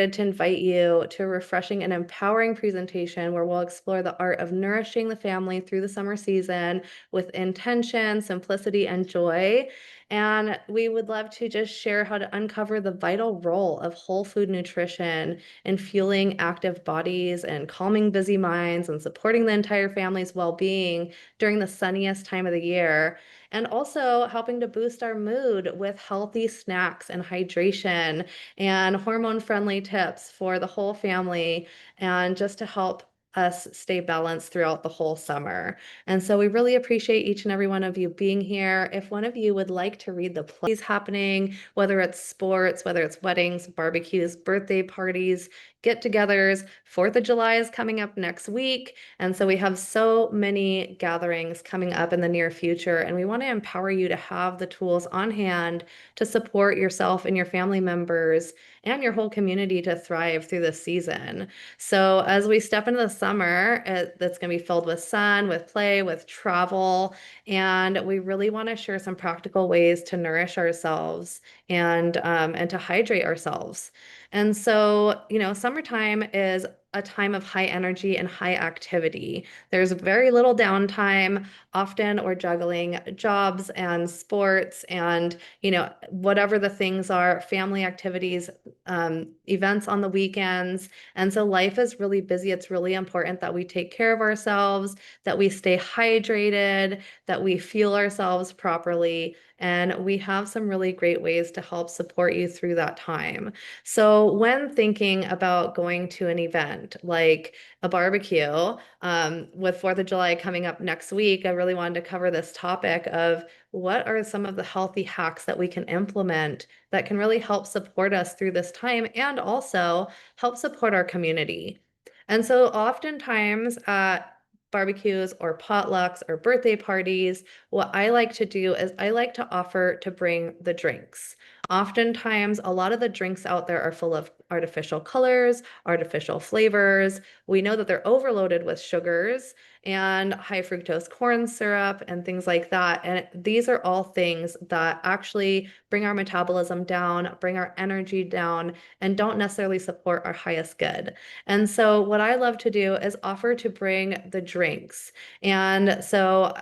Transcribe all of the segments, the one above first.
To invite you to a refreshing and empowering presentation where we'll explore the art of nourishing the family through the summer season with intention, simplicity, and joy. And we would love to just share how to uncover the vital role of whole food nutrition in fueling active bodies and calming busy minds and supporting the entire family's well-being during the sunniest time of the year. And also helping to boost our mood with healthy snacks and hydration and hormone-friendly tips for the whole family and just to help us stay balanced throughout the whole summer. And so we really appreciate each and every one of you being here. If one of you would like to read the plays happening, whether it's sports, whether it's weddings, barbecues, birthday parties, get-togethers, 4th of July is coming up next week. And so we have so many gatherings coming up in the near future, and we want to empower you to have the tools on hand to support yourself and your family members and your whole community to thrive through this season. So as we step into the summer, that's going to be filled with sun, with play, with travel, and we really want to share some practical ways to nourish ourselves and to hydrate ourselves. And so, summertime is a time of high energy and high activity. There's very little downtime. Often we're juggling jobs and sports and, whatever the things are, family activities, events on the weekends. And so life is really busy. It's really important that we take care of ourselves, that we stay hydrated, that we fuel ourselves properly. And we have some really great ways to help support you through that time. So when thinking about going to an event like a barbecue, with 4th of July coming up next week, I really wanted to cover this topic of what are some of the healthy hacks that we can implement that can really help support us through this time and also help support our community. And so oftentimes at barbecues or potlucks or birthday parties, what I like to do is I like to offer to bring the drinks. Oftentimes, a lot of the drinks out there are full of artificial colors, artificial flavors. We know that they're overloaded with sugars and high fructose corn syrup and things like that. And these are all things that actually bring our metabolism down, bring our energy down, and don't necessarily support our highest good. And so what I love to do is offer to bring the drinks. And so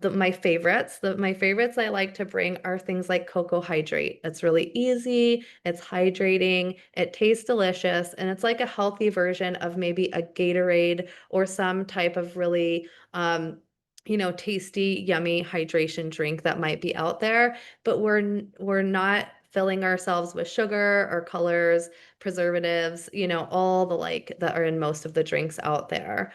my favorites I like to bring are things like Cocoa Hydrate. It's really easy, it's hydrating, it tastes delicious, and it's like a healthy version of maybe a Gatorade or some type of really tasty, yummy hydration drink that might be out there, but we're not filling ourselves with sugar or colors, preservatives, all the like that are in most of the drinks out there.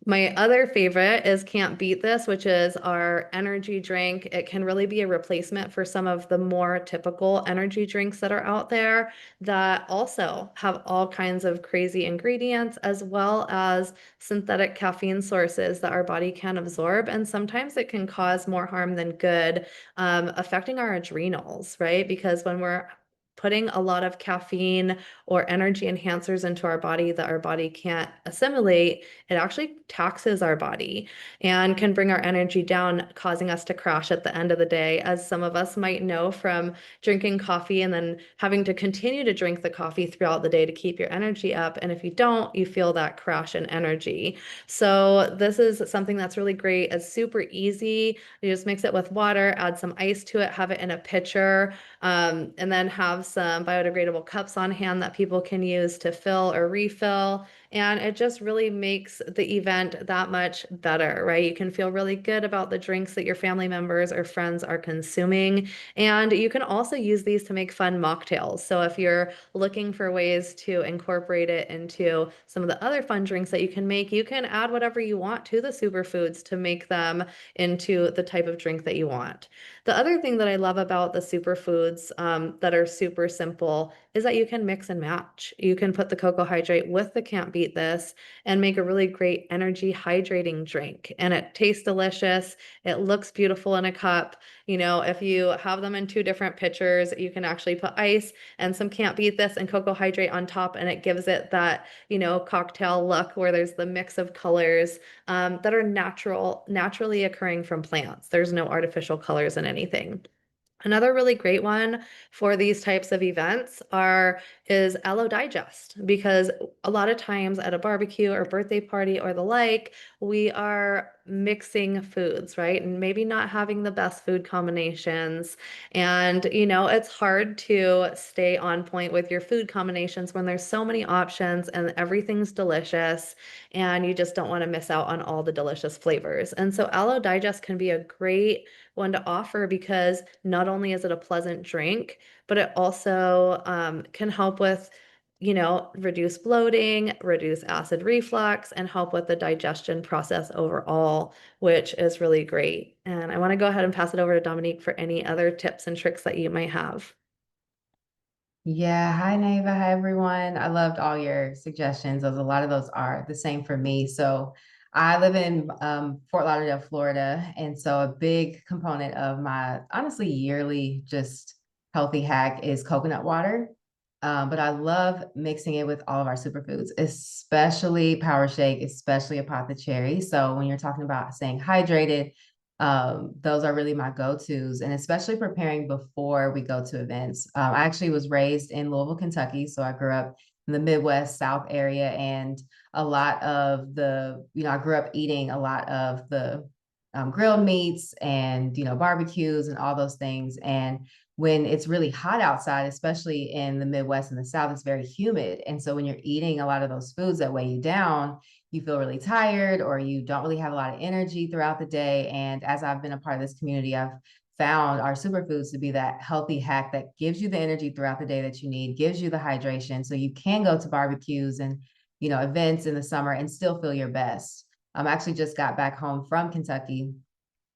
My other favorite is Can't Beat This, which is our energy drink. It can really be a replacement for some of the more typical energy drinks that are out there that also have all kinds of crazy ingredients, as well as synthetic caffeine sources that our body can absorb. And sometimes it can cause more harm than good, affecting our adrenals, right? Because when we're putting a lot of caffeine or energy enhancers into our body that our body can't assimilate, it actually taxes our body and can bring our energy down, causing us to crash at the end of the day, as some of us might know from drinking coffee and then having to continue to drink the coffee throughout the day to keep your energy up. And if you don't, you feel that crash in energy. So this is something that's really great. It's super easy. You just mix it with water, add some ice to it, have it in a pitcher, and then have some biodegradable cups on hand that people can use to fill or refill. And it just really makes the event that much better, right? You can feel really good about the drinks that your family members or friends are consuming. And you can also use these to make fun mocktails. So if you're looking for ways to incorporate it into some of the other fun drinks that you can make, you can add whatever you want to the superfoods to make them into the type of drink that you want. The other thing that I love about the superfoods that are super simple is that you can mix and match. You can put the Cocoa Hydrate with the Can't Beat This and make a really great energy hydrating drink. And it tastes delicious. It looks beautiful in a cup. If you have them in two different pitchers, you can actually put ice and some Can't Beat This and Cocoa Hydrate on top, and it gives it that, cocktail look where there's the mix of colors that are naturally occurring from plants. There's no artificial colors in anything. Another really great one for these types of events are is Allo Digest, because a lot of times at a barbecue or birthday party or the like, we are mixing foods, right? And maybe not having the best food combinations. And, it's hard to stay on point with your food combinations when there's so many options and everything's delicious and you just don't want to miss out on all the delicious flavors. And so Allo Digest can be a great one to offer because not only is it a pleasant drink, but it also can help with, reduce bloating, reduce acid reflux, and help with the digestion process overall, which is really great. And I want to go ahead and pass it over to Dominique for any other tips and tricks that you might have. Yeah, hi Neva, hi everyone. I loved all your suggestions. Those A lot of those are the same for me. So I live in Fort Lauderdale, Florida, and so a big component of my honestly yearly just healthy hack is coconut water. But I love mixing it with all of our superfoods, especially Power Shake, especially Apothecary. So when you're talking about staying hydrated, those are really my go-tos, and especially preparing before we go to events. I actually was raised in Louisville, Kentucky, so I grew up in the Midwest South area, and a lot of I grew up eating a lot of the grilled meats and barbecues and all those things. And when it's really hot outside, especially in the Midwest and the South, it's very humid. And so when you're eating a lot of those foods that weigh you down, you feel really tired or you don't really have a lot of energy throughout the day. And as I've been a part of this community, I've found our superfoods to be that healthy hack that gives you the energy throughout the day that you need, gives you the hydration so you can go to barbecues and events in the summer and still feel your best. I actually just got back home from Kentucky,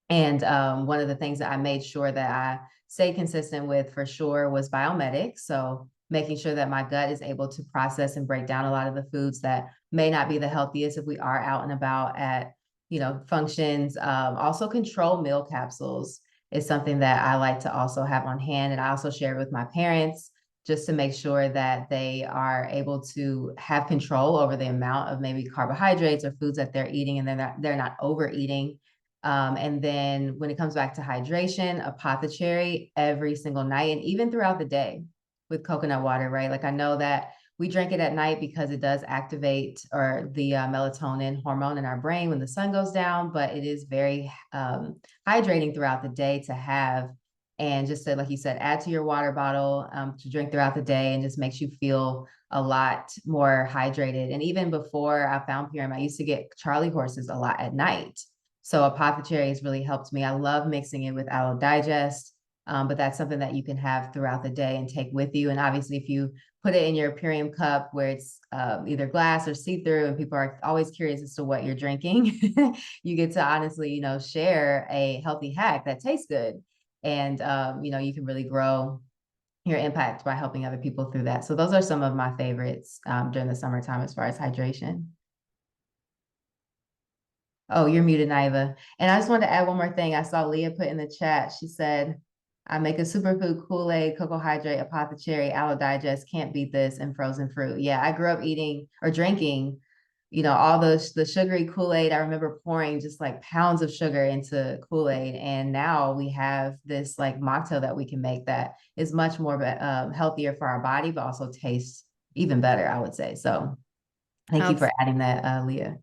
and one of the things that I made sure that I stayed consistent with for sure was biomedics. So making sure that my gut is able to process and break down a lot of the foods that may not be the healthiest if we are out and about at functions. Also, control meal capsules is something that I like to also have on hand, and I also share it with my parents just to make sure that they are able to have control over the amount of maybe carbohydrates or foods that they're eating, and they're not overeating. And then when it comes back to hydration, Apothecary every single night and even throughout the day with coconut water, right? Like I know that we drink it at night because it does activate or the melatonin hormone in our brain when the sun goes down, but it is very hydrating throughout the day to have. And just to, like you said, add to your water bottle to drink throughout the day, and just makes you feel a lot more hydrated. And even before I found PRM, I used to get Charlie horses a lot at night. So Apothecary has really helped me. I love mixing it with Aloe Digest, but that's something that you can have throughout the day and take with you. And obviously, if you put it in your Purium cup where it's either glass or see-through, and people are always curious as to what you're drinking, you get to honestly, share a healthy hack that tastes good. And, you can really grow your impact by helping other people through that. So those are some of my favorites during the summertime as far as hydration. Oh, you're muted, Naiva. And I just wanted to add one more thing. I saw Leah put in the chat. She said, I make a superfood Kool-Aid, cocoa hydrate, Apothecary, Aloe Digest, can't beat this, and frozen fruit. Yeah, I grew up eating or drinking, all the sugary Kool-Aid. I remember pouring just like pounds of sugar into Kool-Aid. And now we have this like mocktail that we can make that is much more healthier for our body, but also tastes even better, I would say. So thank you for adding that, Leah.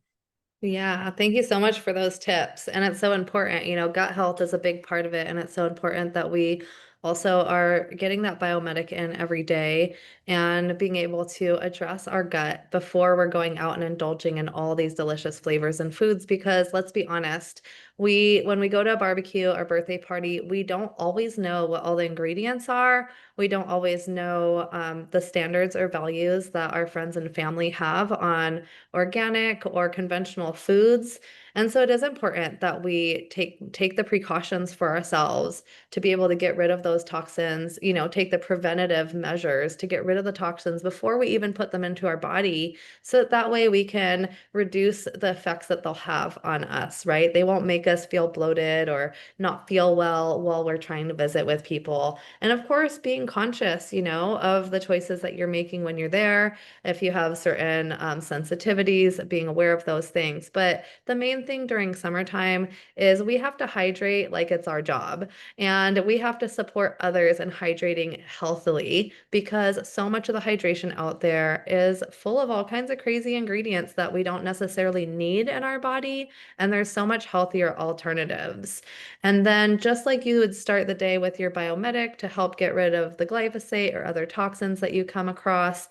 Yeah, thank you so much for those tips. And it's so important, gut health is a big part of it. And it's so important that we also are getting that biomedic in every day and being able to address our gut before we're going out and indulging in all these delicious flavors and foods. Because let's be honest, when we go to a barbecue or birthday party, we don't always know what all the ingredients are. We don't always know the standards or values that our friends and family have on organic or conventional foods. And so it is important that we take the precautions for ourselves to be able to get rid of those toxins, take the preventative measures to get rid of the toxins before we even put them into our body, so that way we can reduce the effects that they'll have on us, right? They won't make us feel bloated or not feel well while we're trying to visit with people. And of course, being conscious, of the choices that you're making when you're there. If you have certain sensitivities, being aware of those things. But the main thing during summertime is we have to hydrate like it's our job. And we have to support others in hydrating healthily because so much of the hydration out there is full of all kinds of crazy ingredients that we don't necessarily need in our body. And there's so much healthier alternatives. And then, just like you would start the day with your biomedic to help get rid of the glyphosate or other toxins that you come across,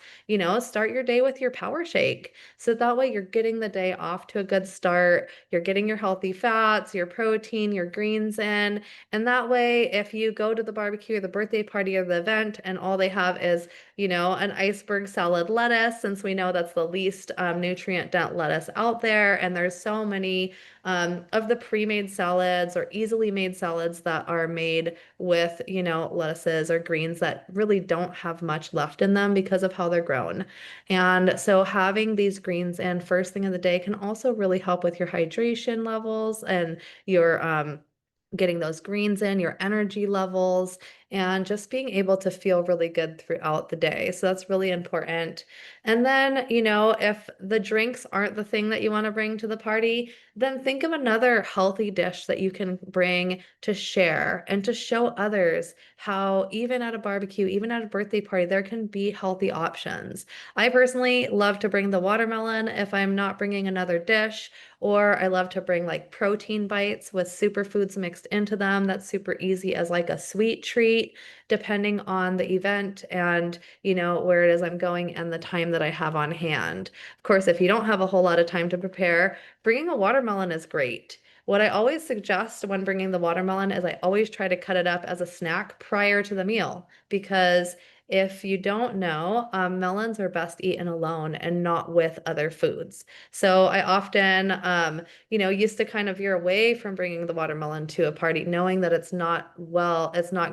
start your day with your power shake. So that way you're getting the day off to a good start. You're getting your healthy fats, your protein, your greens in. And that way, if you go to the barbecue or the birthday party or the event and all they have is, an iceberg salad lettuce, since we know that's the least nutrient dense lettuce out there, and there's so many of the pre-made salads or easily made salads that are made with, lettuces or greens that really don't have much left in them because of how they're grown. And so having these greens in first thing in the day can also really help with your hydration levels and your getting those greens in, your energy levels, and just being able to feel really good throughout the day. So that's really important. And then, if the drinks aren't the thing that you want to bring to the party, then think of another healthy dish that you can bring to share and to show others how even at a barbecue, even at a birthday party, there can be healthy options. I personally love to bring the watermelon if I'm not bringing another dish, or I love to bring like protein bites with superfoods mixed into them. That's super easy as like a sweet treat, depending on the event and, where it is I'm going and the time that I have on hand. Of course, if you don't have a whole lot of time to prepare, bringing a watermelon is great. What I always suggest when bringing the watermelon is I always try to cut it up as a snack prior to the meal because if you don't know, melons are best eaten alone and not with other foods. So I often, used to kind of veer away from bringing the watermelon to a party, knowing that it's not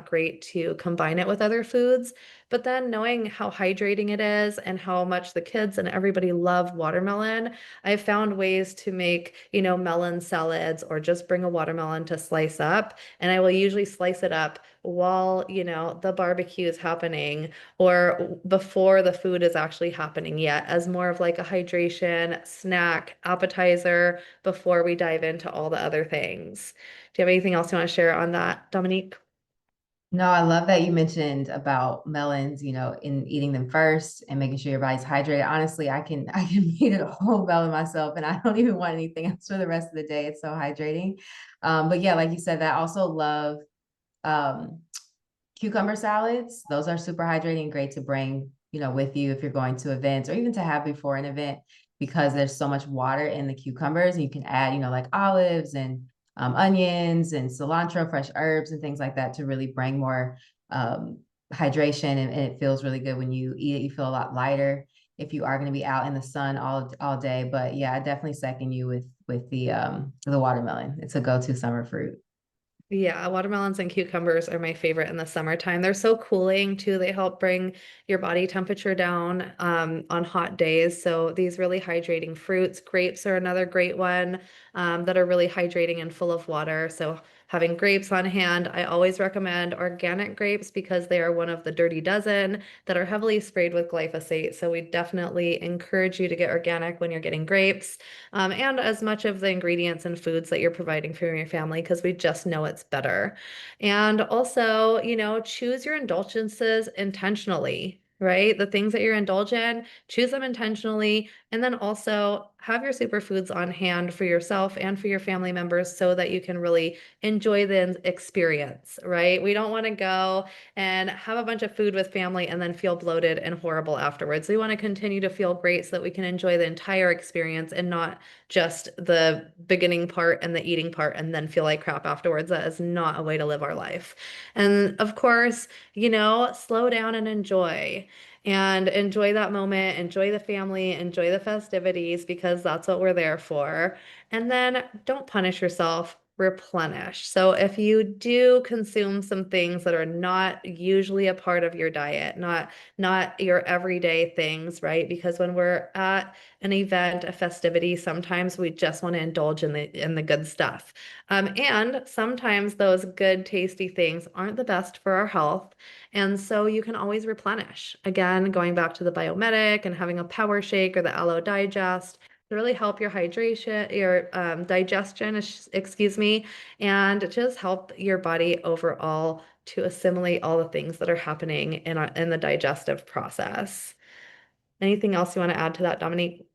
great to combine it with other foods. But then knowing how hydrating it is and how much the kids and everybody love watermelon, I've found ways to make, melon salads or just bring a watermelon to slice up. And I will usually slice it up while, the barbecue is happening or before the food is actually happening yet, as more of like a hydration, snack, appetizer before we dive into all the other things. Do you have anything else you want to share on that, Dominique? No, I love that you mentioned about melons, in eating them first and making sure your body's hydrated. Honestly, I can eat a whole melon myself and I don't even want anything else for the rest of the day. It's so hydrating. But yeah, like you said, I also love um cucumber salads. Those are super hydrating, great to bring, with you if you're going to events or even to have before an event because there's so much water in the cucumbers. And you can add, like olives and onions and cilantro, fresh herbs and things like that to really bring more hydration. And it feels really good when you eat it. You feel a lot lighter if you are going to be out in the sun all day. But yeah, I definitely second you with the watermelon. It's a go-to summer fruit. Yeah, watermelons and cucumbers are my favorite in the summertime. They're so cooling too. They help bring your body temperature down on hot days. So these really hydrating fruits. Grapes are another great one that are really hydrating and full of water. So having grapes on hand, I always recommend organic grapes because they are one of the dirty dozen that are heavily sprayed with glyphosate. So we definitely encourage you to get organic when you're getting grapes and as much of the ingredients and foods that you're providing for your family because we just know it's better. And also, choose your indulgences intentionally. Right? The things that you're indulged in, choose them intentionally, and then also have your superfoods on hand for yourself and for your family members so that you can really enjoy the experience, right? We don't want to go and have a bunch of food with family and then feel bloated and horrible afterwards. We want to continue to feel great so that we can enjoy the entire experience and not just the beginning part and the eating part and then feel like crap afterwards. That is not a way to live our life. And of course, slow down and enjoy that moment, enjoy the family, enjoy the festivities because that's what we're there for. And then don't punish yourself. replenish. So if you do consume some things that are not usually a part of your diet, not your everyday things, right? Because when we're at an event, a festivity, sometimes we just want to indulge in the good stuff. And sometimes those good, tasty things aren't the best for our health. And so you can always replenish. Again, going back to the Biomedic and having a power shake or the Aloe Digest to really help your hydration, your digestion, excuse me, and just help your body overall to assimilate all the things that are happening in the digestive process. Anything else you want to add to that, Dominique?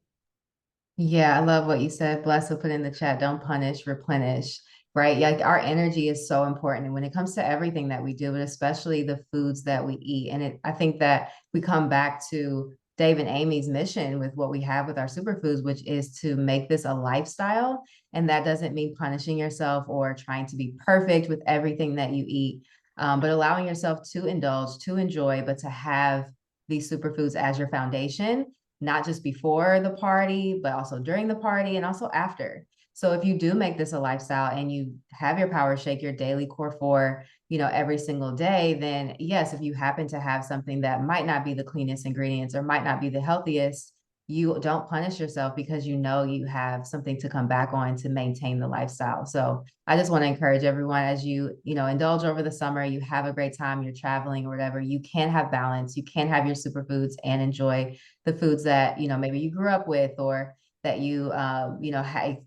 Yeah, I love what you said. Bless will put in the chat, don't punish, replenish, right? Like our energy is so important. And when it comes to everything that we do, but especially the foods that we eat. And I think that we come back to Dave and Amy's mission with what we have with our superfoods, which is to make this a lifestyle. And that doesn't mean punishing yourself or trying to be perfect with everything that you eat, but allowing yourself to indulge, to enjoy, but to have these superfoods as your foundation, not just before the party, but also during the party and also after. So if you do make this a lifestyle and you have your power shake, your daily core four, every single day, then yes, if you happen to have something that might not be the cleanest ingredients or might not be the healthiest, you don't punish yourself because you know you have something to come back on to maintain the lifestyle. So I just want to encourage everyone as you indulge over the summer, you have a great time, you're traveling or whatever, you can have balance, you can have your superfoods and enjoy the foods that maybe you grew up with or that you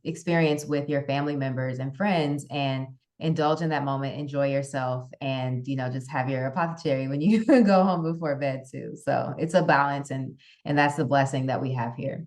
experience with your family members and friends, and indulge in that moment, enjoy yourself, and just have your apothecary when you go home before bed too. So it's a balance, and that's the blessing that we have here.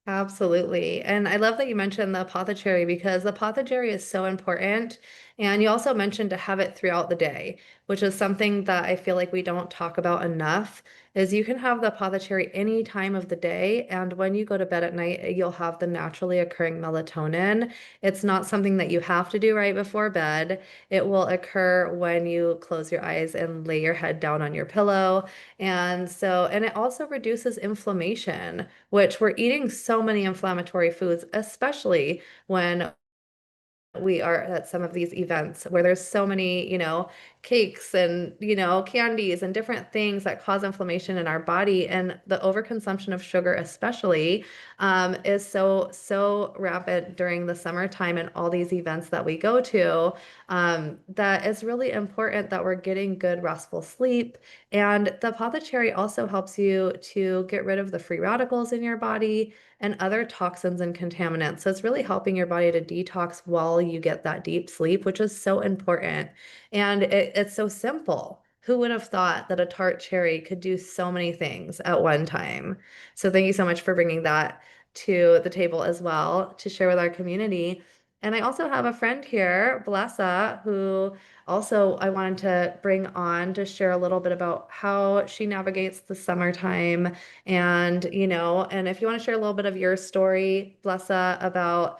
Absolutely. And I love that you mentioned the apothecary because the apothecary is so important. And you also mentioned to have it throughout the day, which is something that I feel like we don't talk about enough, is you can have the apothecary any time of the day. And when you go to bed at night, you'll have the naturally occurring melatonin. It's not something that you have to do right before bed. It will occur when you close your eyes and lay your head down on your pillow. And it also reduces inflammation, which we're eating so many inflammatory foods, especially when we are at some of these events where there's so many, cakes and, candies and different things that cause inflammation in our body. And the overconsumption of sugar, especially, is so rampant during the summertime and all these events that we go to, that it's really important that we're getting good, restful sleep. And the apothecary also helps you to get rid of the free radicals in your body and other toxins and contaminants. So it's really helping your body to detox while you get that deep sleep, which is so important. And it's so simple. Who would have thought that a tart cherry could do so many things at one time? So thank you so much for bringing that to the table as well to share with our community. And I also have a friend here, Blessa, who also I wanted to bring on to share a little bit about how she navigates the summertime and if you want to share a little bit of your story, Blessa, about,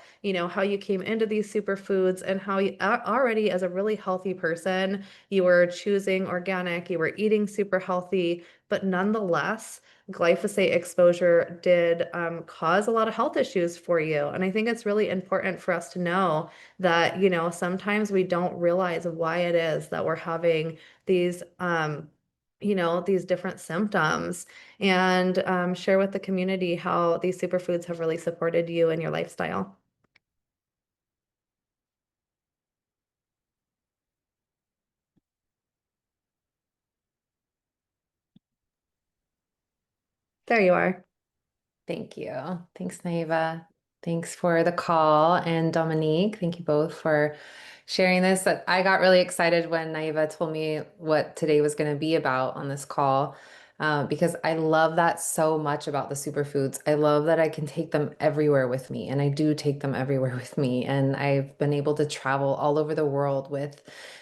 how you came into these superfoods and how you already as a really healthy person, you were choosing organic, you were eating super healthy, but nonetheless, glyphosate exposure did cause a lot of health issues for you. And I think it's really important for us to know that, sometimes we don't realize why it is that we're having these, these different symptoms and share with the community how these superfoods have really supported you in your lifestyle. There you are. Thank you. Thanks, Naiva. Thanks for the call. And Dominique, thank you both for sharing this. I got really excited when Naiva told me what today was going to be about on this call, because I love that so much about the superfoods. I love that I can take them everywhere with me, and I do take them everywhere with me. And I've been able to travel all over the world with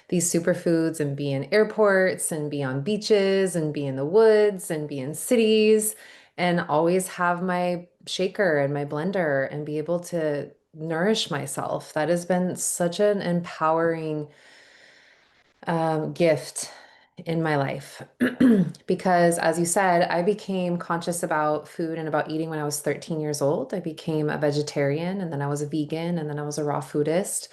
these superfoods and be in airports and be on beaches and be in the woods and be in cities and always have my shaker and my blender and be able to nourish myself. That has been such an empowering gift in my life. Because, as you said, I became conscious about food and about eating when I was 13 years old. I became a vegetarian, and then I was a vegan, and then I was a raw foodist.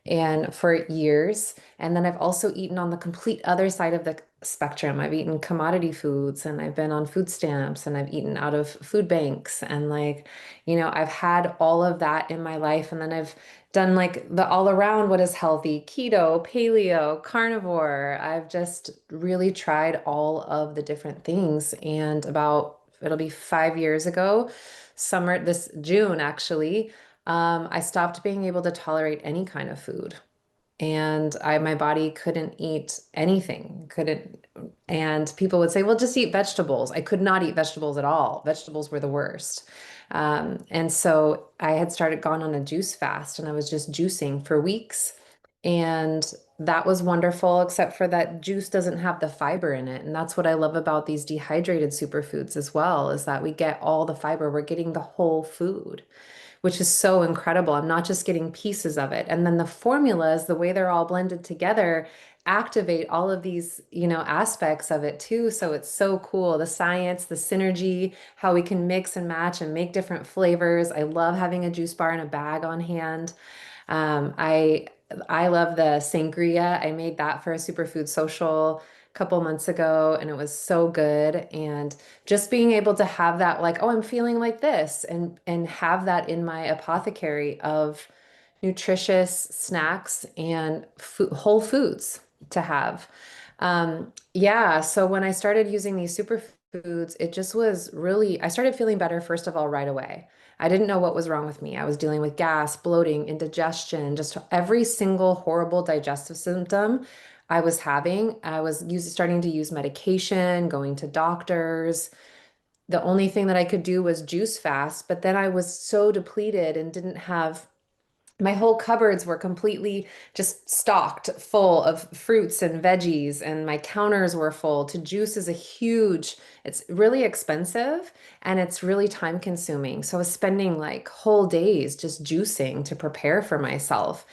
and for years. And then I've also eaten on the complete other side of the spectrum. I've eaten commodity foods and I've been on food stamps and I've eaten out of food banks and like, I've had all of that in my life. And then I've done like the all around what is healthy, keto, paleo, carnivore. I've just really tried all of the different things. And it'll be 5 years ago, summer, this June actually, I stopped being able to tolerate any kind of food. And my body couldn't eat anything, couldn't. And people would say, well, just eat vegetables. I could not eat vegetables at all. Vegetables were the worst. And so I had gone on a juice fast and I was just juicing for weeks. And that was wonderful, except for that juice doesn't have the fiber in it. And that's what I love about these dehydrated superfoods as well, is that we get all the fiber. We're getting the whole food, which is so incredible. I'm not just getting pieces of it. And then the formulas, the way they're all blended together, activate all of these, aspects of it too. So it's so cool. The science, the synergy, how we can mix and match and make different flavors. I love having a juice bar in a bag on hand. Um, I I love the sangria. I made that for a superfood social a couple months ago, and it was so good. And just being able to have that, like, oh, I'm feeling like this, and have that in my apothecary of nutritious snacks and whole foods to have. Yeah, so when I started using these superfoods, it just was really, I started feeling better, first of all, right away. I didn't know what was wrong with me. I was dealing with gas, bloating, indigestion, just every single horrible digestive symptom I was having. I was starting to use medication, going to doctors. The only thing that I could do was juice fast, but then I was so depleted and didn't have, my whole cupboards were completely just stocked full of fruits and veggies, and my counters were full. To juice is it's really expensive and it's really time consuming. So I was spending like whole days just juicing to prepare for myself.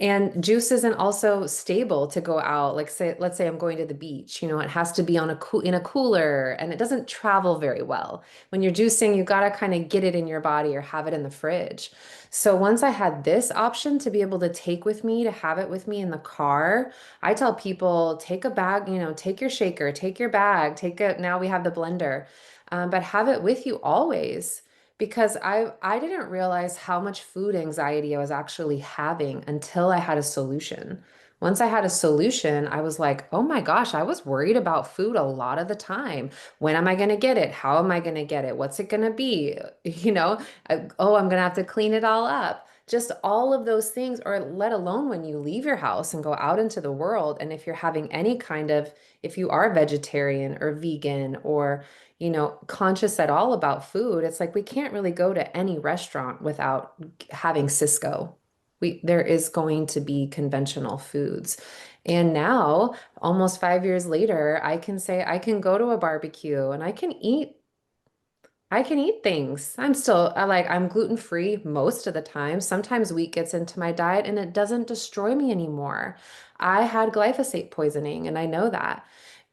And juice isn't also stable to go out. Like let's say I'm going to the beach, it has to be in a cooler and it doesn't travel very well. When you're juicing, you got to kind of get it in your body or have it in the fridge. So once I had this option to be able to take with me, to have it with me in the car, I tell people, take a bag, take your shaker, take your bag, now we have the blender, but have it with you always. Because I didn't realize how much food anxiety I was actually having until I had a solution. Once I had a solution, I was like, oh my gosh, I was worried about food a lot of the time. When am I going to get it? How am I going to get it? What's it going to be? I'm going to have to clean it all up. Just all of those things, or let alone when you leave your house and go out into the world. And if you're having if you are vegetarian or vegan or, conscious at all about food, it's like we can't really go to any restaurant without having Cisco. There is going to be conventional foods. And now, almost 5 years later, I can say I can go to a barbecue and I can eat things. I'm gluten free most of the time. Sometimes wheat gets into my diet and it doesn't destroy me anymore. I had glyphosate poisoning and I know that.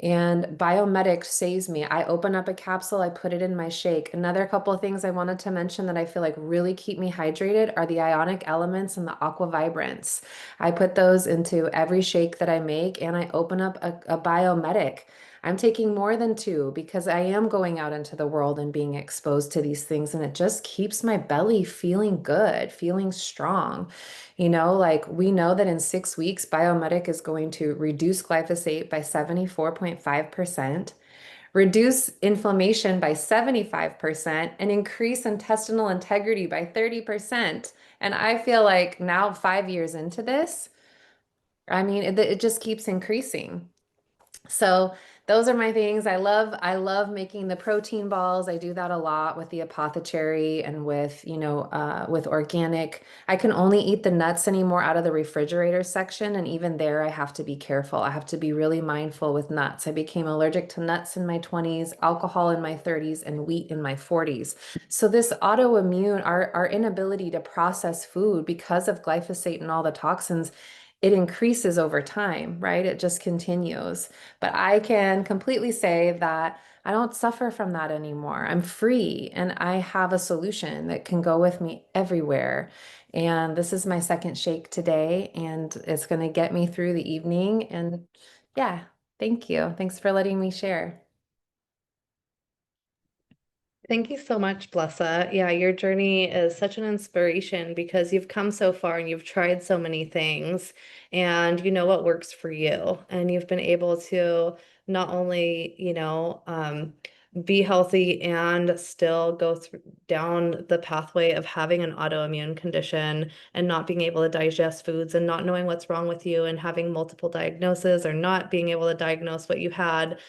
And Biomedic saves me. I open up a capsule, I put it in my shake. Another couple of things I wanted to mention that I feel like really keep me hydrated are the ionic elements and the aqua vibrants. I put those into every shake that I make and I open up a Biomedic. I'm taking more than two because I am going out into the world and being exposed to these things, and it just keeps my belly feeling good, feeling strong. Like we know that in 6 weeks, Biomedic is going to reduce glyphosate by 74.5%, reduce inflammation by 75%, and increase intestinal integrity by 30%. And I feel like now, 5 years into this, I mean, it just keeps increasing. So those are my things. I love making the protein balls. I do that a lot with the apothecary and with organic. I can only eat the nuts anymore out of the refrigerator section. And even there, I have to be careful. I have to be really mindful with nuts. I became allergic to nuts in my 20s, alcohol in my 30s, and wheat in my 40s. So this autoimmune, our inability to process food because of glyphosate and all the toxins, it increases over time, right? It just continues. But I can completely say that I don't suffer from that anymore. I'm free and I have a solution that can go with me everywhere. And this is my second shake today, and it's going to get me through the evening. And yeah, thank you. Thanks for letting me share. Thank you so much, Blessa. Yeah, your journey is such an inspiration because you've come so far and you've tried so many things and you know what works for you. And you've been able to not only, be healthy and still go through down the pathway of having an autoimmune condition and not being able to digest foods and not knowing what's wrong with you and having multiple diagnoses or not being able to diagnose what you had,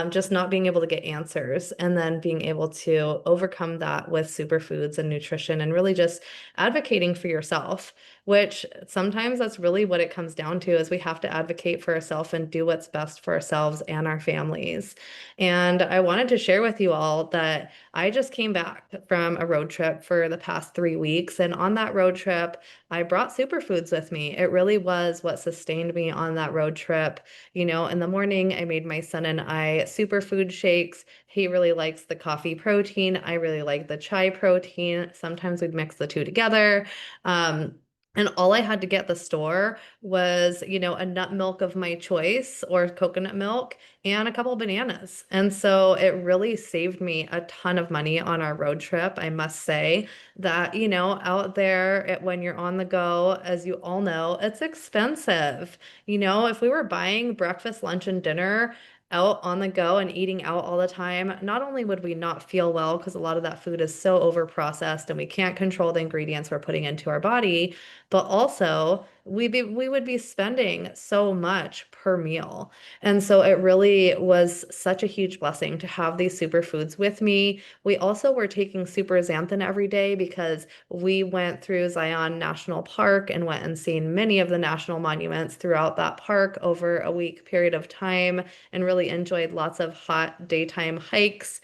just not being able to get answers and then being able to overcome that with superfoods and nutrition and really just advocating for yourself, which sometimes that's really what it comes down to is we have to advocate for ourselves and do what's best for ourselves and our families. And I wanted to share with you all that I just came back from a road trip for the past 3 weeks. And on that road trip, I brought superfoods with me. It really was what sustained me on that road trip. In the morning, I made my son and I superfood shakes. He really likes the coffee protein. I really like the chai protein. Sometimes we'd mix the two together. Um, and all I had to get at the store was, a nut milk of my choice or coconut milk and a couple of bananas. And so it really saved me a ton of money on our road trip. I must say that, out there when you're on the go, as you all know, it's expensive. If we were buying breakfast, lunch, and dinner out on the go and eating out all the time, not only would we not feel well because a lot of that food is so over processed and we can't control the ingredients we're putting into our body, but also we would be spending so much per meal. And so it really was such a huge blessing to have these superfoods with me. We also were taking super xanthan every day because we went through Zion National Park and went and seen many of the national monuments throughout that park over a week period of time and really enjoyed lots of hot daytime hikes,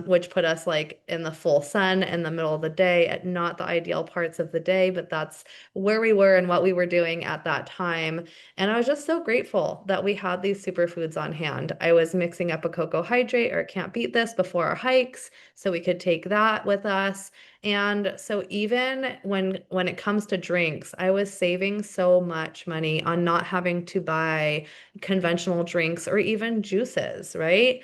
which put us like in the full sun in the middle of the day at not the ideal parts of the day, but that's where we were and what we were doing at that time. And I was just so grateful that we had these superfoods on hand. I was mixing up a cocoa hydrate or can't beat this before our hikes, so we could take that with us. And so even when it comes to drinks, I was saving so much money on not having to buy conventional drinks or even juices, right?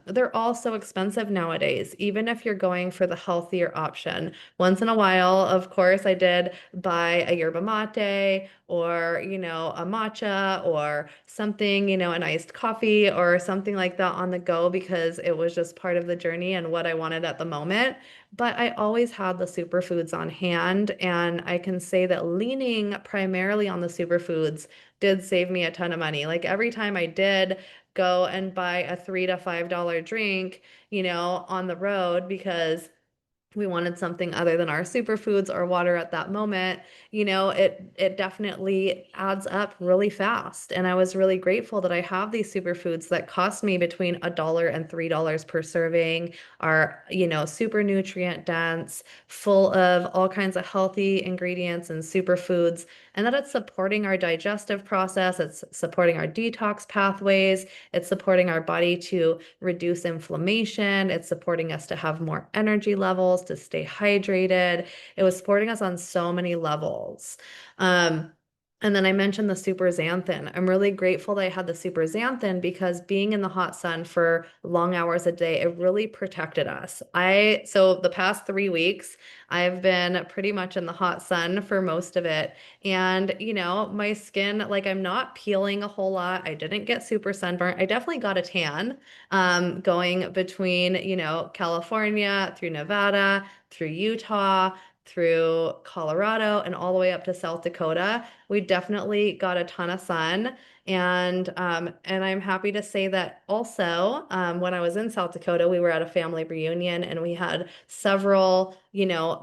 They're all so expensive nowadays, even if you're going for the healthier option. Once in a while, of course, I did buy a yerba mate or, a matcha or something, an iced coffee or something like that on the go because it was just part of the journey and what I wanted at the moment. But I always had the superfoods on hand, and I can say that leaning primarily on the superfoods did save me a ton of money. Like every time I did go and buy a $3 to $5 drink, on the road because we wanted something other than our superfoods or water at that moment, it definitely adds up really fast. And I was really grateful that I have these superfoods that cost me between $1 and $3 per serving, are, super nutrient dense, full of all kinds of healthy ingredients and superfoods, and that it's supporting our digestive process, it's supporting our detox pathways, it's supporting our body to reduce inflammation, it's supporting us to have more energy levels, to stay hydrated. It was supporting us on so many levels. Um, and then I mentioned the super xanthan. I'm really grateful that I had the super xanthan because being in the hot sun for long hours a day, it really protected us. So the past 3 weeks, I've been pretty much in the hot sun for most of it. And, my skin, like I'm not peeling a whole lot. I didn't get super sunburnt. I definitely got a tan, going between, California through Nevada, through Utah, through Colorado, and all the way up to South Dakota. We definitely got a ton of sun. And I'm happy to say that also, when I was in South Dakota, we were at a family reunion and we had several,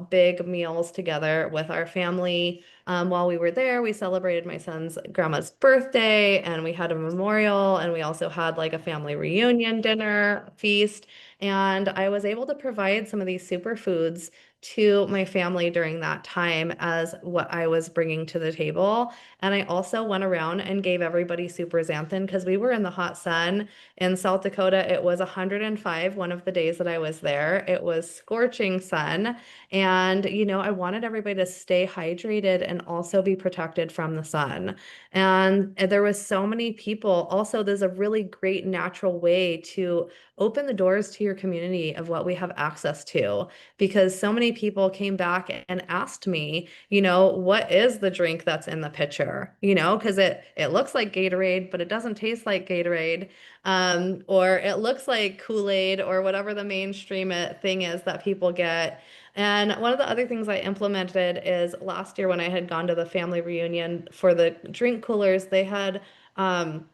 big meals together with our family. While we were there, we celebrated my son's grandma's birthday and we had a memorial and we also had like a family reunion dinner feast. And I was able to provide some of these superfoods to my family during that time as what I was bringing to the table. And I also went around and gave everybody super xanthan because we were in the hot sun in South Dakota. It was 105 one of the days that I was there. It was scorching sun. And, I wanted everybody to stay hydrated and also be protected from the sun. And there was so many people. Also, there's a really great natural way to open the doors to your community of what we have access to, because so many people came back and asked me, what is the drink that's in the pitcher? Because it looks like Gatorade, but it doesn't taste like Gatorade. Or it looks like Kool-Aid or whatever the mainstream thing is that people get. And one of the other things I implemented is last year when I had gone to the family reunion for the drink coolers, they had um,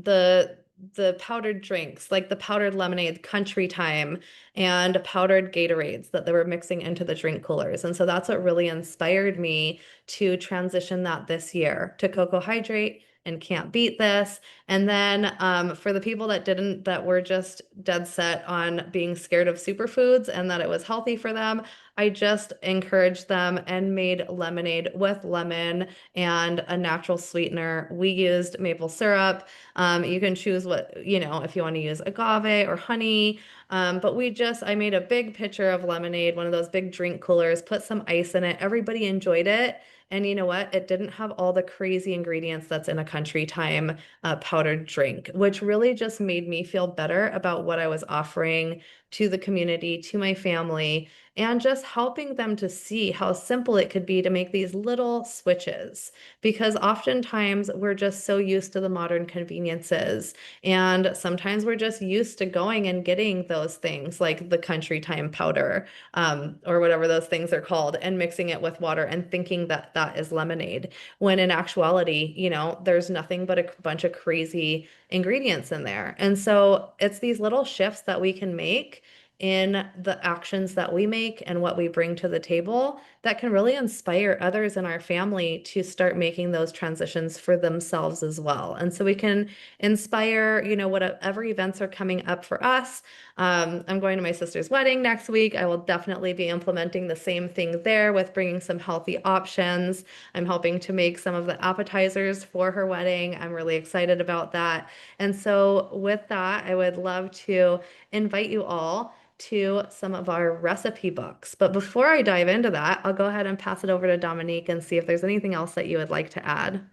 the the powdered drinks, like the powdered lemonade, country time, and powdered Gatorades that they were mixing into the drink coolers. And so that's what really inspired me to transition that this year to Cocoa Hydrate and Can't Beat This. And then for the people that were just dead set on being scared of superfoods and that it was healthy for them, I just encouraged them and made lemonade with lemon and a natural sweetener. We used maple syrup. You can choose if you want to use agave or honey. But I made a big pitcher of lemonade, one of those big drink coolers, put some ice in it. Everybody enjoyed it. And you know what? It didn't have all the crazy ingredients that's in a country time powdered drink, which really just made me feel better about what I was offering to the community, to my family, and just helping them to see how simple it could be to make these little switches. Because oftentimes we're just so used to the modern conveniences. And sometimes we're just used to going and getting those things like the country time powder, or whatever those things are called, and mixing it with water and thinking that that is lemonade. When in actuality, there's nothing but a bunch of crazy ingredients in there. And so it's these little shifts that we can make in the actions that we make and what we bring to the table that can really inspire others in our family to start making those transitions for themselves as well. And so we can inspire, whatever events are coming up for us. I'm going to my sister's wedding next week. I will definitely be implementing the same thing there with bringing some healthy options. I'm helping to make some of the appetizers for her wedding. I'm really excited about that. And so with that, I would love to invite you all to some of our recipe books. But before I dive into that, I'll go ahead and pass it over to Dominique and see if there's anything else that you would like to add.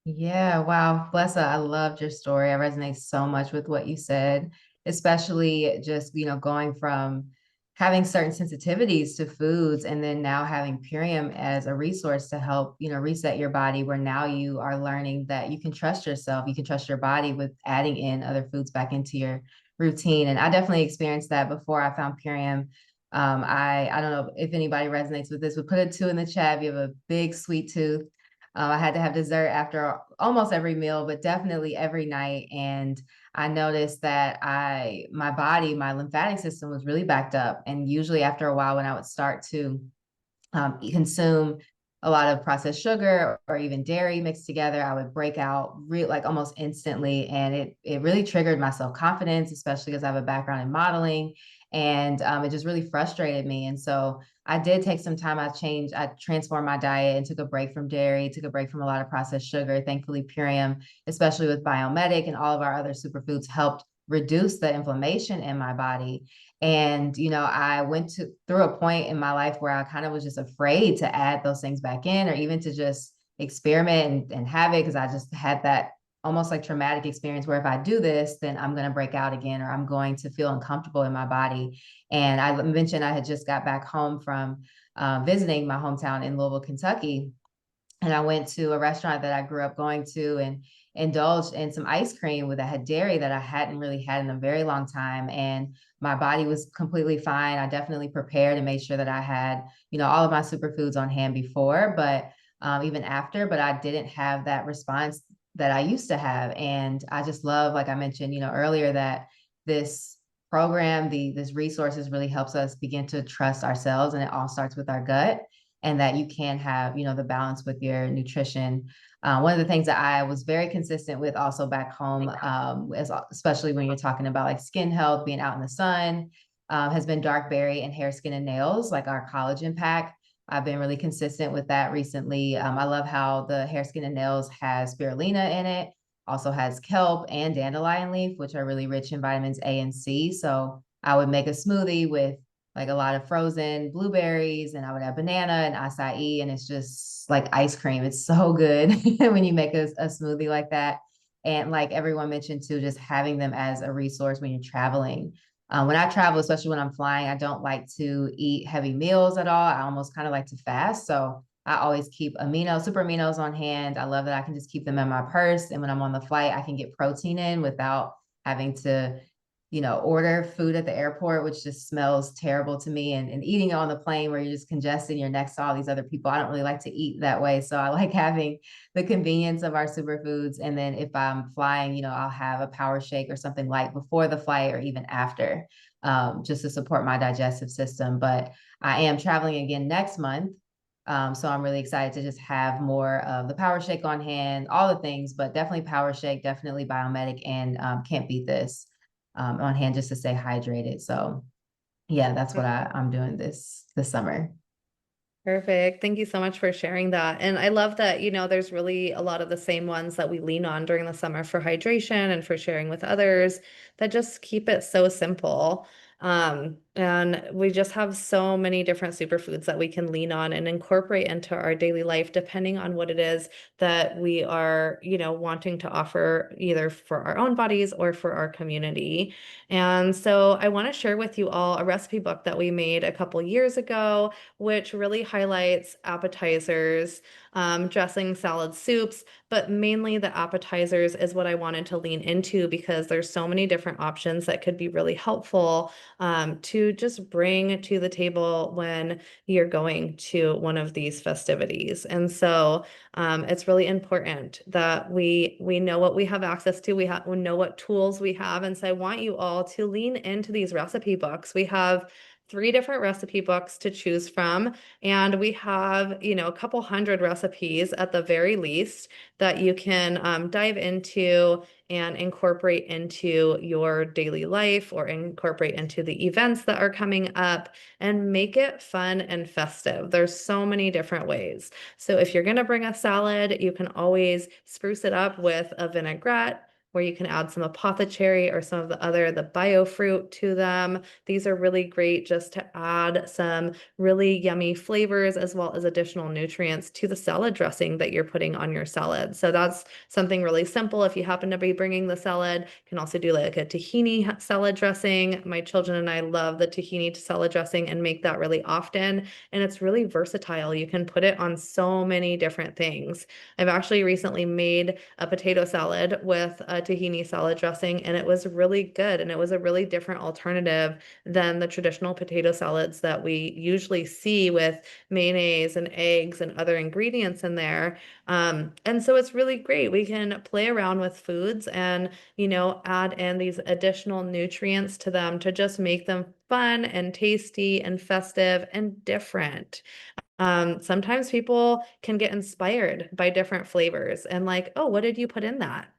Yeah, wow. Bless her. I loved your story. I resonate so much with what you said, especially just, going from having certain sensitivities to foods and then now having Purium as a resource to help, reset your body, where now you are learning that you can trust yourself, you can trust your body with adding in other foods back into your routine. And I definitely experienced that before I found Purium. I don't know if anybody resonates with this, but put a 2 in the chat if you have a big sweet tooth. I had to have dessert after almost every meal, but definitely every night. And I noticed that my lymphatic system was really backed up. And usually after a while, when I would start to consume a lot of processed sugar or even dairy mixed together, I would break out like almost instantly. And it really triggered my self-confidence, especially because I have a background in modeling. And it just really frustrated me. And so I did take some time. I transformed my diet and took a break from dairy, took a break from a lot of processed sugar. Thankfully, Purium, especially with Biomedic and all of our other superfoods, helped reduce the inflammation in my body. And, I went through a point in my life where I kind of was just afraid to add those things back in or even to just experiment and have it, because I just had that almost like traumatic experience where if I do this, then I'm going to break out again, or I'm going to feel uncomfortable in my body. And I mentioned I had just got back home from visiting my hometown in Louisville, Kentucky. And I went to a restaurant that I grew up going to and indulged in some ice cream that had dairy that I hadn't really had in a very long time. And my body was completely fine. I definitely prepared and made sure that I had, all of my superfoods on hand before, but even after, but I didn't have that response that I used to have. And I just love, like I mentioned, earlier, that this program, this resources really helps us begin to trust ourselves. And it all starts with our gut, and that you can have, the balance with your nutrition. One of the things that I was very consistent with also back home, especially when you're talking about like skin health, being out in the sun, has been dark berry and hair, skin, and nails, like our collagen pack. I've been really consistent with that recently. I love how the hair, skin, and nails has spirulina in it, also has kelp and dandelion leaf, which are really rich in vitamins A and C. So I would make a smoothie with like a lot of frozen blueberries, and I would have banana and acai, and it's just like ice cream. It's so good when you make a smoothie like that. And like everyone mentioned too, just having them as a resource when you're traveling. When I travel, especially when I'm flying, I don't like to eat heavy meals at all. I almost kind of like to fast. So I always keep super aminos on hand. I love that I can just keep them in my purse. And when I'm on the flight, I can get protein in without having to, order food at the airport, which just smells terrible to me. And eating it on the plane where you're just congested and you're next to all these other people. I don't really like to eat that way. So I like having the convenience of our superfoods. And then if I'm flying, I'll have a power shake or something light before the flight or even after, just to support my digestive system. But I am traveling again next month. So I'm really excited to just have more of the power shake on hand, all the things, but definitely power shake, definitely Biomedic, and can't beat this on hand just to stay hydrated. So yeah, that's what I'm doing this summer. Perfect. Thank you so much for sharing that. And I love that, there's really a lot of the same ones that we lean on during the summer for hydration and for sharing with others that just keep it so simple. And we just have so many different superfoods that we can lean on and incorporate into our daily life, depending on what it is that we are, wanting to offer either for our own bodies or for our community. And so I want to share with you all a recipe book that we made a couple years ago, which really highlights appetizers, dressing, salad, soups, but mainly the appetizers is what I wanted to lean into because there's so many different options that could be really helpful to just bring to the table when you're going to one of these festivities. And so it's really important that we know what we have access to. We know what tools we have. And so I want you all to lean into these recipe books. We have 3 different recipe books to choose from. And we have, a couple hundred recipes at the very least that you can dive into and incorporate into your daily life or incorporate into the events that are coming up and make it fun and festive. There's so many different ways. So if you're going to bring a salad, you can always spruce it up with a vinaigrette, where you can add some apothecary or some of the bio fruit to them. These are really great just to add some really yummy flavors as well as additional nutrients to the salad dressing that you're putting on your salad. So that's something really simple. If you happen to be bringing the salad, you can also do like a tahini salad dressing. My children and I love the tahini salad dressing and make that really often. And it's really versatile. You can put it on so many different things. I've actually recently made a potato salad with a tahini salad dressing, and it was really good. And it was a really different alternative than the traditional potato salads that we usually see with mayonnaise and eggs and other ingredients in there. And so it's really great. We can play around with foods and, add in these additional nutrients to them to just make them fun and tasty and festive and different. Sometimes people can get inspired by different flavors and like, oh, what did you put in that?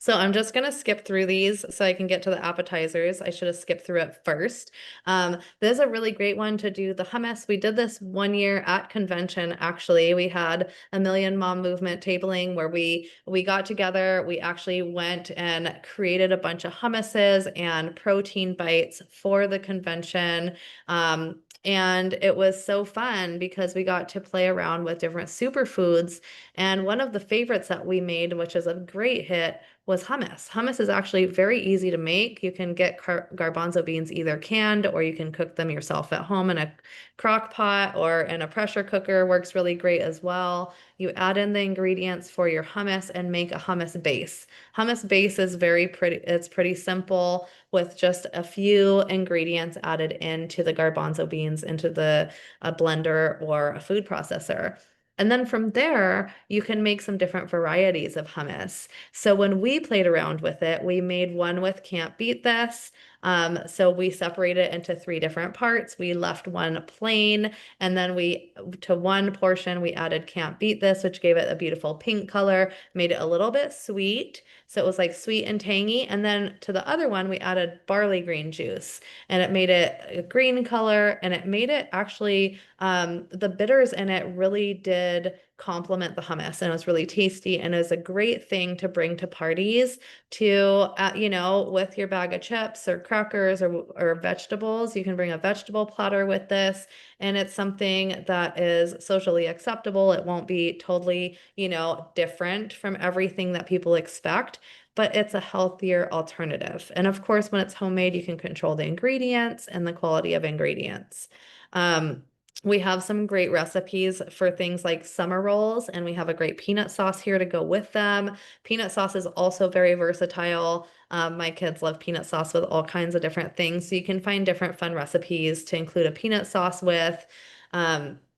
So I'm just going to skip through these so I can get to the appetizers. I should have skipped through it first. This is a really great one to do the hummus. We did this one year at convention, actually. We had a Million Mom Movement tabling where we got together. We actually went and created a bunch of hummuses and protein bites for the convention. And it was so fun because we got to play around with different superfoods. And one of the favorites that we made, which is a great hit, was hummus. Hummus is actually very easy to make. You can get garbanzo beans either canned or you can cook them yourself at home in a crock pot or in a pressure cooker. Works really great as well. You add in the ingredients for your hummus and make a hummus base. Hummus base is it's pretty simple with just a few ingredients added into the garbanzo beans into a blender or a food processor. And then from there, you can make some different varieties of hummus. So when we played around with it, we made one with Can't Beat This. So we separated it into 3 different parts. We left one plain, and then to one portion, we added Can't Beat This, which gave it a beautiful pink color, made it a little bit sweet. So it was like sweet and tangy. And then to the other one, we added barley green juice, and it made it a green color, and it made it actually, the bitters in it really did complement the hummus, and it was really tasty, and it was a great thing to bring to parties to, with your bag of chips or crackers or vegetables. You can bring a vegetable platter with this, and it's something that is socially acceptable. It won't be totally, different from everything that people expect, but it's a healthier alternative. And of course, when it's homemade, you can control the ingredients and the quality of ingredients. Um, we have some great recipes for things like summer rolls, and we have a great peanut sauce here to go with them. Peanut sauce is also very versatile. My kids love peanut sauce with all kinds of different things. So you can find different fun recipes to include a peanut sauce with.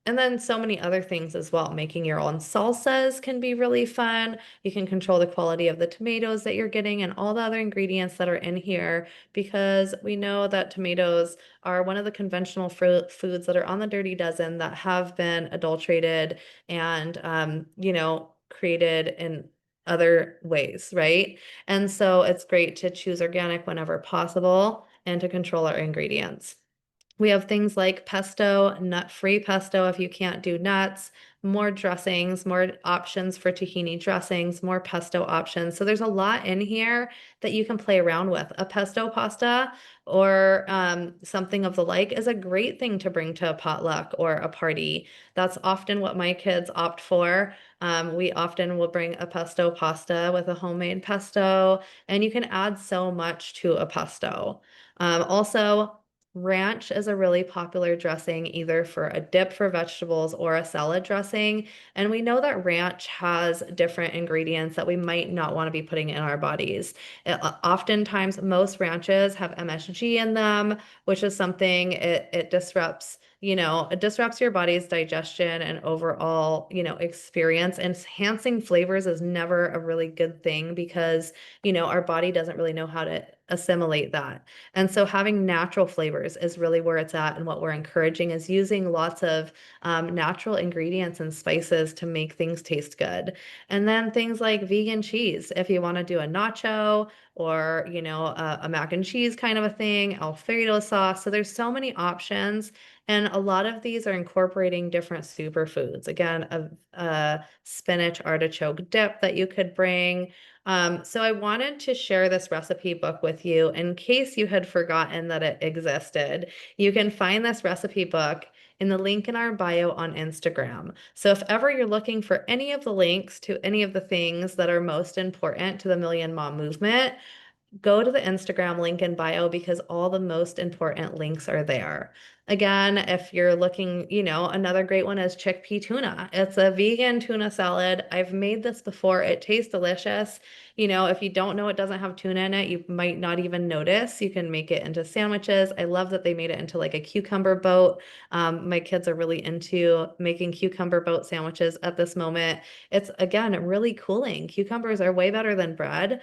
And then so many other things as well. Making your own salsas can be really fun. You can control the quality of the tomatoes that you're getting and all the other ingredients that are in here, because we know that tomatoes are one of the conventional foods that are on the Dirty Dozen that have been adulterated and, created in other ways, right? And so it's great to choose organic whenever possible and to control our ingredients. We have things like pesto, nut-free pesto if you can't do nuts, more dressings, more options for tahini dressings, more pesto options. So there's a lot in here that you can play around with. A pesto pasta or something of the like is a great thing to bring to a potluck or a party. That's often what my kids opt for. We often will bring a pesto pasta with a homemade pesto, and you can add so much to a pesto. Also, ranch is a really popular dressing either for a dip for vegetables or a salad dressing. And we know that ranch has different ingredients that we might not want to be putting in our bodies. Oftentimes, most ranches have MSG in them, which is something it disrupts. It disrupts your body's digestion and overall, experience. Enhancing flavors is never a really good thing because, our body doesn't really know how to assimilate that. And so having natural flavors is really where it's at. And what we're encouraging is using lots of natural ingredients and spices to make things taste good. And then things like vegan cheese, if you want to do a nacho or, a mac and cheese kind of a thing, Alfredo sauce. So there's so many options. And a lot of these are incorporating different superfoods. Again, a spinach artichoke dip that you could bring. So I wanted to share this recipe book with you in case you had forgotten that it existed. You can find this recipe book in the link in our bio on Instagram. So if ever you're looking for any of the links to any of the things that are most important to the Million Mom movement, go to the Instagram link in bio because all the most important links are there. Again, if you're looking, another great one is chickpea tuna. It's a vegan tuna salad. I've made this before. It tastes delicious. If you don't know it doesn't have tuna in it, you might not even notice. You can make it into sandwiches. I love that they made it into like a cucumber boat. My kids are really into making cucumber boat sandwiches at this moment. It's, again, really cooling. Cucumbers are way better than bread.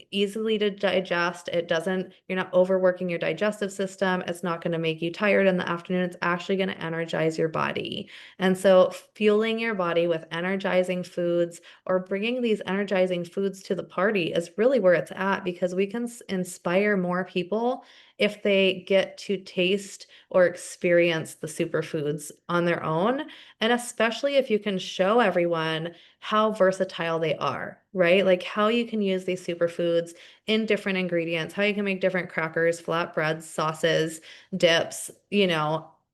Easily to digest. You're not overworking your digestive system. It's not going to make you tired in the afternoon. It's actually going to energize your body. And so fueling your body with energizing foods or bringing these energizing foods to the party is really where it's at, because we can inspire more people if they get to taste or experience the superfoods on their own. And especially if you can show everyone how versatile they are, right? Like how you can use these superfoods in different ingredients, how you can make different crackers, flatbreads, sauces, dips,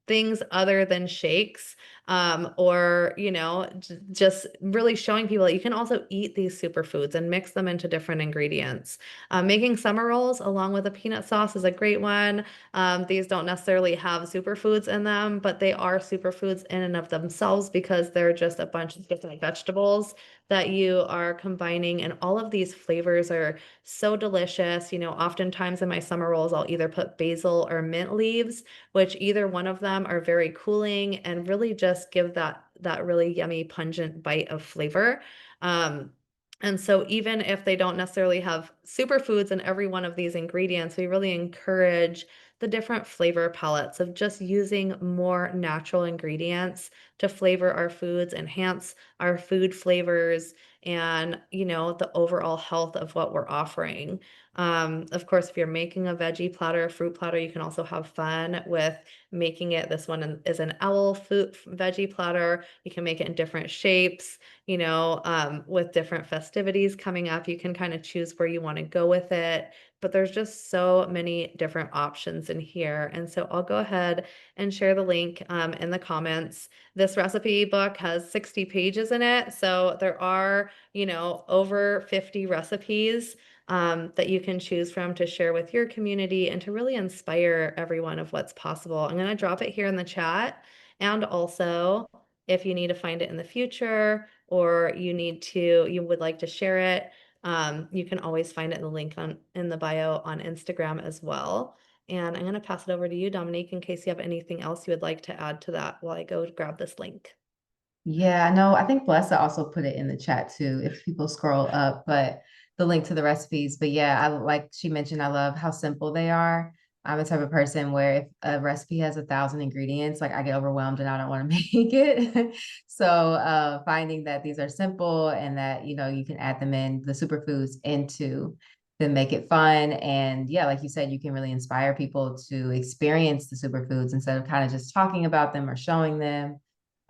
things other than shakes. Or, just really showing people that you can also eat these superfoods and mix them into different ingredients. Making summer rolls along with a peanut sauce is a great one. These don't necessarily have superfoods in them, but they are superfoods in and of themselves because they're just a bunch of different vegetables that you are combining. And all of these flavors are so delicious. Oftentimes in my summer rolls, I'll either put basil or mint leaves, which either one of them are very cooling and really just give that really yummy, pungent bite of flavor. And so even if they don't necessarily have superfoods in every one of these ingredients, we really encourage the different flavor palettes of just using more natural ingredients to flavor our foods, enhance our food flavors, and the overall health of what we're offering. Of course, if you're making a veggie platter, a fruit platter, you can also have fun with making it. This one is an owl food veggie platter. You can make it in different shapes. With different festivities coming up, you can kind of choose where you want to go with it. But there's just so many different options in here. And so I'll go ahead and share the link in the comments. This recipe book has 60 pages in it. So there are, over 50 recipes that you can choose from to share with your community and to really inspire everyone of what's possible. I'm going to drop it here in the chat. And also, if you need to find it in the future or you would like to share it, you can always find it in the link in the bio on Instagram as well. And I'm going to pass it over to you, Dominique, in case you have anything else you would like to add to that while I go grab this link. Yeah, no, I think Blessa also put it in the chat too, if people scroll up, but the link to the recipes. But yeah, I like she mentioned, I love how simple they are. I'm the type of person where if a recipe has 1,000 ingredients, like I get overwhelmed and I don't want to make it. So finding that these are simple and that, you can add them in the superfoods into then make it fun. And yeah, like you said, you can really inspire people to experience the superfoods instead of kind of just talking about them or showing them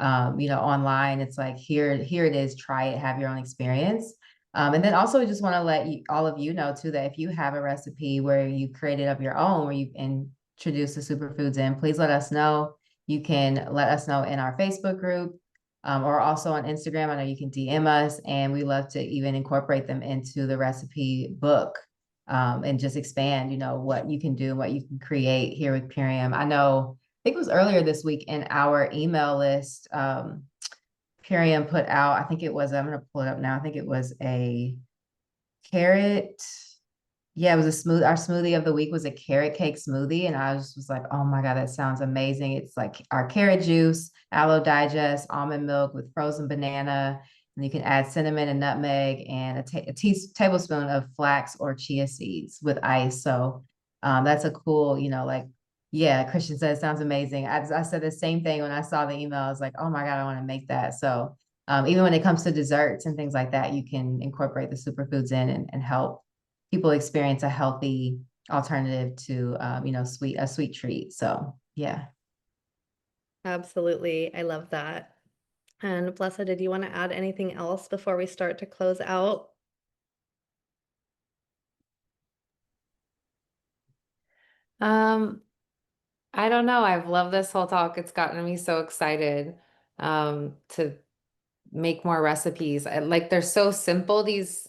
online. It's like, here it is, try it, have your own experience. And then also just want to let all of you know too, that if you have a recipe where you created of your own, where you introduce the superfoods in, please let us know. You can let us know in our Facebook group, or also on Instagram. I know you can DM us, and we love to even incorporate them into the recipe book, and just expand, what you can do and what you can create here with Purium. I know think it was earlier this week in our email list, Purium put out, I think it was, I'm going to pull it up now. I think it was a carrot. Yeah, it was our smoothie of the week was a carrot cake smoothie. And I was like, oh my God, that sounds amazing. It's like our carrot juice, aloe digest, almond milk with frozen banana. And you can add cinnamon and nutmeg and a tablespoon of flax or chia seeds with ice. So that's a cool, like, yeah, Christian said, it sounds amazing. I said the same thing when I saw the email. I was like, oh my God, I want to make that. So even when it comes to desserts and things like that, you can incorporate the superfoods in and help people experience a healthy alternative to a sweet treat. So yeah. Absolutely. I love that. And Blessa, did you want to add anything else before we start to close out? I don't know. I've loved this whole talk. It's gotten me so excited to make more recipes. Like they're so simple, these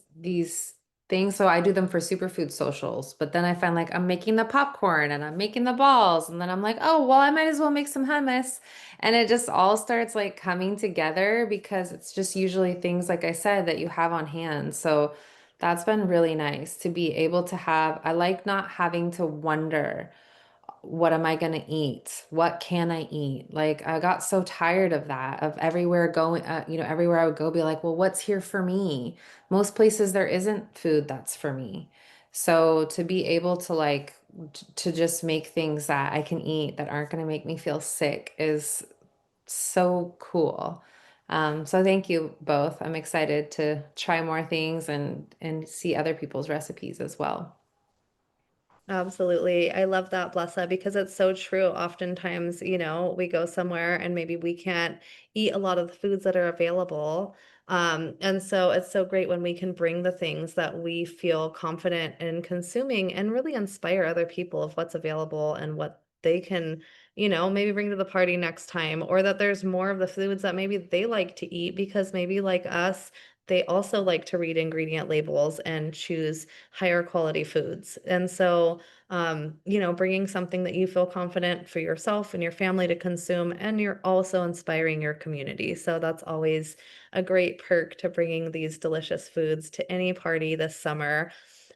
things. So I do them for superfood socials, but then I find like I'm making the popcorn and I'm making the balls, and then I'm like, oh, well, I might as well make some hummus. And it just all starts like coming together because it's just usually things, like I said, that you have on hand. So that's been really nice to be able to have. I like not having to wonder, what am I going to eat? What can I eat? Like I got so tired of that, of everywhere going, everywhere I would go, be like, well, what's here for me? Most places there isn't food that's for me. So to be able to to just make things that I can eat that aren't going to make me feel sick is so cool. So thank you both. I'm excited to try more things and see other people's recipes as well. Absolutely. I love that, Blessa, because it's so true. Oftentimes, we go somewhere and maybe we can't eat a lot of the foods that are available. And so it's so great when we can bring the things that we feel confident in consuming and really inspire other people of what's available and what they can, maybe bring to the party next time, or that there's more of the foods that maybe they like to eat because maybe like us, they also like to read ingredient labels and choose higher quality foods. And so, bringing something that you feel confident for yourself and your family to consume, and you're also inspiring your community. So that's always a great perk to bringing these delicious foods to any party this summer.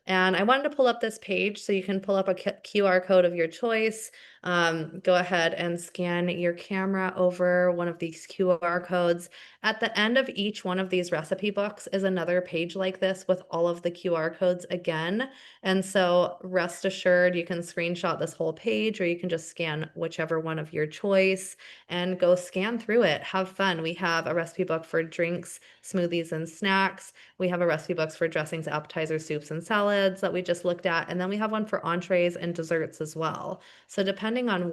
And I wanted to pull up this page so you can pull up a QR code of your choice. go ahead and scan your camera over one of these QR codes. At the end of each one of these recipe books is another page like this with all of the QR codes again. And so rest assured, you can screenshot this whole page or you can just scan whichever one of your choice and go scan through it. Have fun. We have a recipe book for drinks, smoothies, and snacks. We have a recipe books for dressings, appetizers, soups, and salads that we just looked at. And then we have one for entrees and desserts as well. So depending on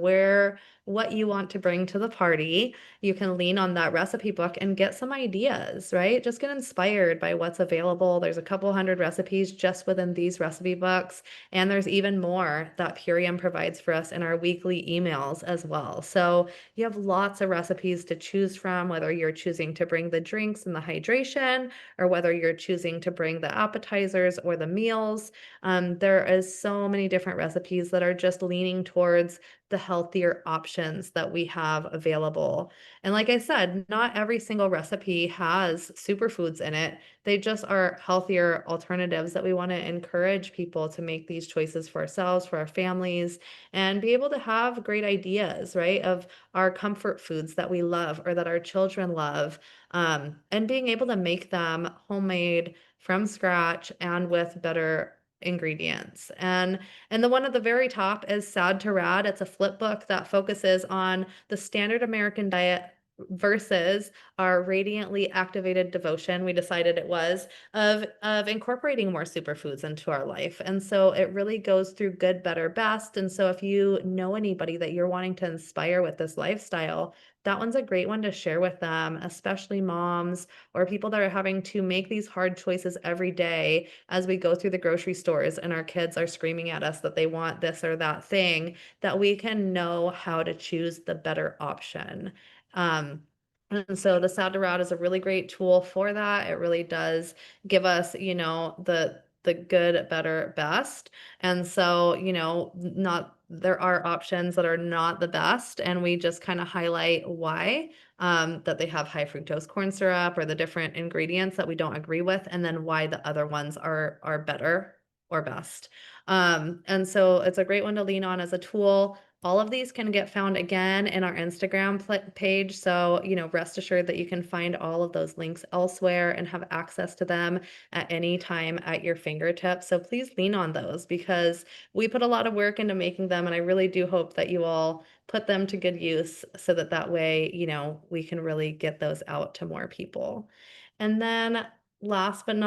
what you want to bring to the party, you can lean on that recipe book and get some ideas, right? Just get inspired by what's available. There's a couple hundred recipes just within these recipe books, and there's even more that Purium provides for us in our weekly emails as well. So you have lots of recipes to choose from, whether you're choosing to bring the drinks and the hydration, or whether you're choosing to bring the appetizers or the meals. There is so many different recipes that are just leaning towards the healthier options that we have available. And like I said, not every single recipe has superfoods in it. They just are healthier alternatives that we want to encourage people to make these choices for ourselves, for our families, and be able to have great ideas, right, of our comfort foods that we love or that our children love, and being able to make them homemade from scratch and with better ingredients. And the one at the very top is Sad to Rad. It's a flip book that focuses on the standard American diet versus our radiantly activated devotion. We decided it was of incorporating more superfoods into our life. And so it really goes through good, better, best. And so if you know anybody that you're wanting to inspire with this lifestyle, that one's a great one to share with them, especially moms or people that are having to make these hard choices every day as we go through the grocery stores and our kids are screaming at us that they want this or that thing, that we can know how to choose the better option. Um, and so the Sad to Route is a really great tool for that. It really does give us, the good, better, best. And so, not there are options that are not the best, and we just kind of highlight why, that they have high fructose corn syrup or the different ingredients that we don't agree with, and then why the other ones are better or best. And so it's a great one to lean on as a tool. All of these can get found again in our Instagram page. So, rest assured that you can find all of those links elsewhere and have access to them at any time at your fingertips. So please lean on those because we put a lot of work into making them. And I really do hope that you all put them to good use so that way, we can really get those out to more people. And then last but not